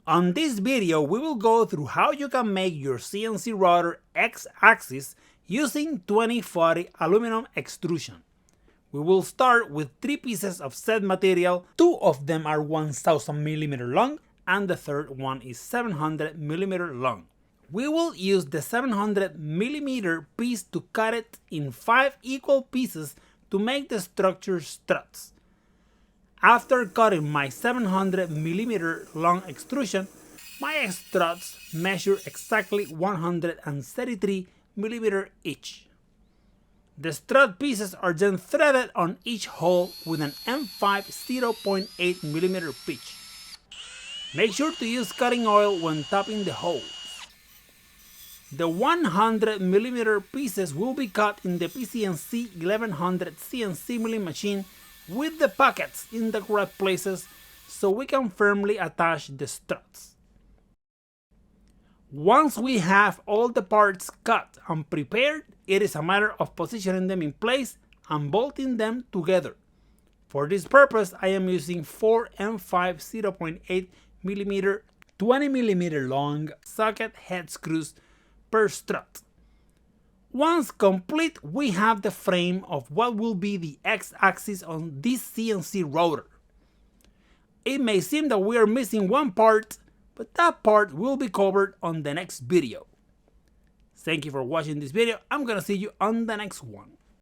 On this video, we will go through how you can make your CNC router X-axis using 2040 aluminum extrusion. We will start with 3 pieces of set material. 2 of them are 1000mm long and the third one is 700mm long. We will use the 700mm piece to cut it in 5 equal pieces to make the structure struts. After cutting my 700mm long extrusion, my struts measure exactly 133mm each. The strut pieces are then threaded on each hole with an M5 0.8mm pitch. Make sure to use cutting oil when tapping the holes. The 100mm pieces will be cut in the PCNC 1100 CNC milling machine with the pockets in the correct places so we can firmly attach the struts. Once we have all the parts cut and prepared, it is a matter of positioning them in place and bolting them together. For this purpose, I am using 4 M5 0.8mm 20mm long socket head screws per strut. Once complete, we have the frame of what will be the X-axis on this CNC router. It may seem that we are missing one part, but that part will be covered on the next video. Thank you for watching this video. I'm gonna see you on the next one.